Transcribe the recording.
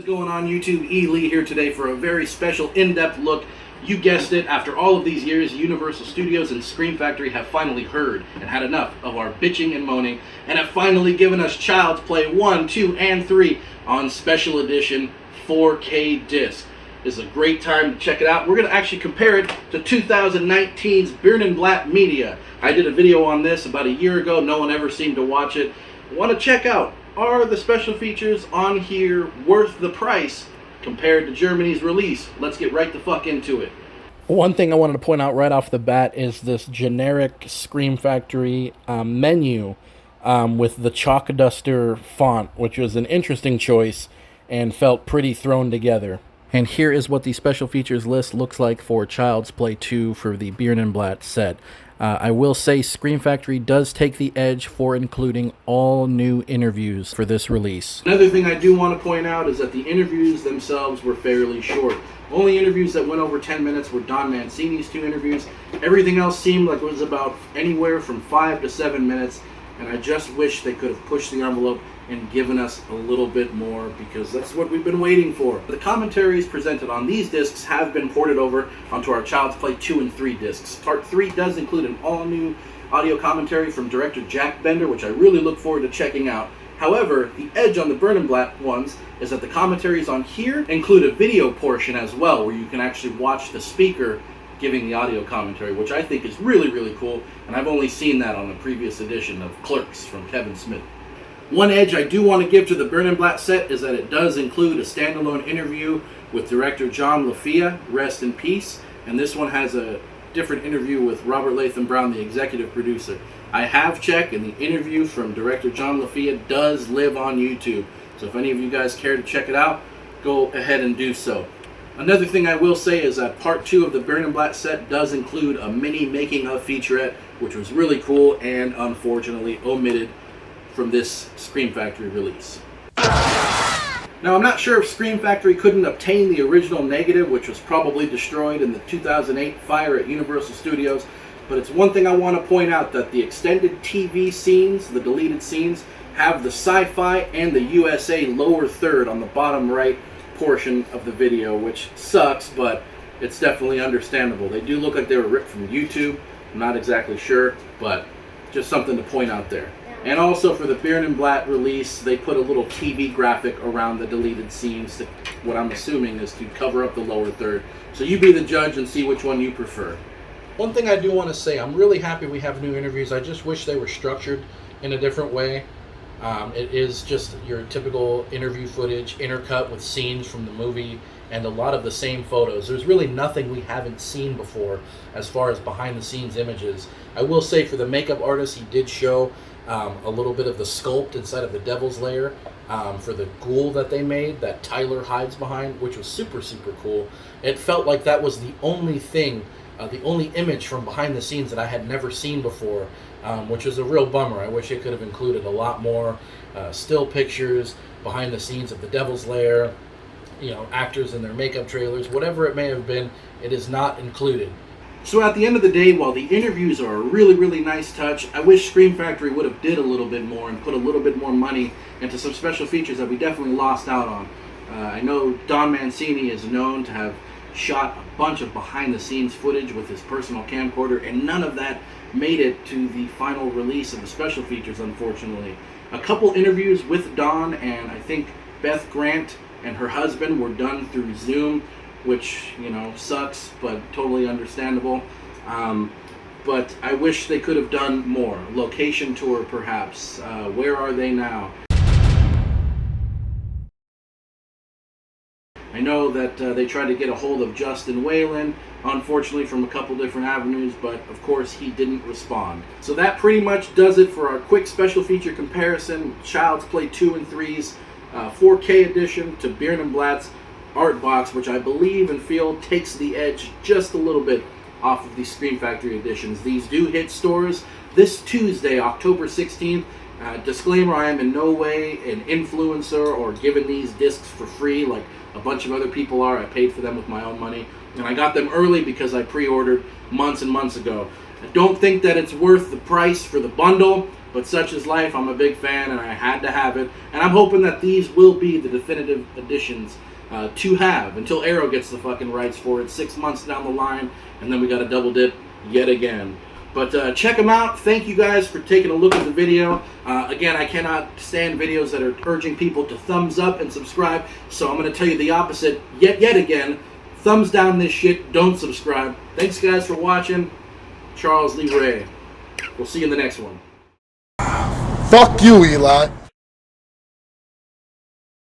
going on YouTube? E. Lee here today for a very special in-depth look. You guessed it, after all of these years, Universal Studios and Scream Factory have finally heard and had enough of our bitching and moaning and have finally given us Child's Play 1, 2, and 3 on special edition 4K disc. This is a great time to check it out. We're going to actually compare it to 2019's Birnenblatt Media. I did a video on this about a year ago. No one ever seemed to watch it. Want to check out, are the special features on here worth the price compared to Germany's release? Let's get right the fuck into it. One thing I wanted to point out right off the bat is this generic Scream Factory menu with the chalk duster font, which was an interesting choice and felt pretty thrown together. And here is what the special features list looks like for Child's Play 2 for the Birnenblatt set. I will say Scream Factory does take the edge for including all new interviews for this release. Another thing I do want to point out is that the interviews themselves were fairly short. Only interviews that went over 10 minutes were Don Mancini's 2 interviews. Everything else seemed like it was about anywhere from 5 to 7 minutes, and I just wish they could have pushed the envelope and given us a little bit more, because that's what we've been waiting for. The commentaries presented on these discs have been ported over onto our Child's Play 2 and 3 discs. Part 3 does include an all-new audio commentary from director Jack Bender, which I really look forward to checking out. However, the edge on the Birnenblatt ones is that the commentaries on here include a video portion as well, where you can actually watch the speaker giving the audio commentary, which I think is really, really cool, and I've only seen that on the previous edition of Clerks from Kevin Smith. One edge I do want to give to the Birnenblatt set is that it does include a standalone interview with director John LaFia, rest in peace, and this one has a different interview with Robert Latham Brown, the executive producer. I have checked, and the interview from director John LaFia does live on YouTube, so if any of you guys care to check it out, go ahead and do so. Another thing I will say is that part 2 of the Birnenblatt set does include a mini making-of featurette, which was really cool and unfortunately omitted from this Scream Factory release. Now, I'm not sure if Scream Factory couldn't obtain the original negative, which was probably destroyed in the 2008 fire at Universal Studios, but it's one thing I want to point out, that the extended TV scenes, the deleted scenes, have the Sci-Fi and the USA lower third on the bottom right portion of the video, which sucks, but it's definitely understandable. They do look like they were ripped from YouTube. I'm not exactly sure, but just something to point out there. And also for the Birnenblatt release, they put a little TV graphic around the deleted scenes, to, what I'm assuming is to cover up the lower third. So you be the judge and see which one you prefer. One thing I do want to say, I'm really happy we have new interviews. I just wish they were structured in a different way. It is just your typical interview footage, intercut with scenes from the movie, and a lot of the same photos. There's really nothing we haven't seen before as far as behind-the-scenes images. I will say for the makeup artist, he did show a little bit of the sculpt inside of the Devil's Lair for the ghoul that they made, that Tyler hides behind, which was super, super cool. It felt like that was the only thing, the only image from behind the scenes that I had never seen before, which was a real bummer. I wish it could have included a lot more still pictures behind the scenes of the Devil's Lair, you know, actors in their makeup trailers, whatever it may have been, it is not included. So at the end of the day, while the interviews are a really, really nice touch, I wish Scream Factory would have did a little bit more and put a little bit more money into some special features that we definitely lost out on. I know Don Mancini is known to have shot a bunch of behind-the-scenes footage with his personal camcorder, and none of that made it to the final release of the special features, unfortunately. A couple interviews with Don and I think Beth Grant and her husband were done through Zoom, which, you know, sucks, but totally understandable. But I wish they could have done more. Location tour, perhaps. Where are they now? I know that they tried to get a hold of Justin Whalen, unfortunately from a couple different avenues, but of course he didn't respond. So that pretty much does it for our quick special feature comparison, Child's Play 2 and 3's 4K edition to Birnenblatt's ARTBOX, which I believe and feel takes the edge just a little bit off of the Scream Factory editions. These do hit stores this Tuesday, October 16th. Disclaimer, I am in no way an influencer or giving these discs for free like a bunch of other people are. I paid for them with my own money, and I got them early because I pre-ordered months and months ago. I don't think that it's worth the price for the bundle, But such is life. I'm a big fan, and I had to have it. And I'm hoping that these will be the definitive editions to have until Arrow gets the fucking rights for it 6 months down the line, and then we got to double dip yet again. But check them out. Thank you guys for taking a look at the video. Again, I cannot stand videos that are urging people to thumbs up and subscribe, so I'm going to tell you the opposite yet again. Thumbs down this shit. Don't subscribe. Thanks, guys, for watching. Charles Lee Ray. We'll see you in the next one. Fuck you, Eli.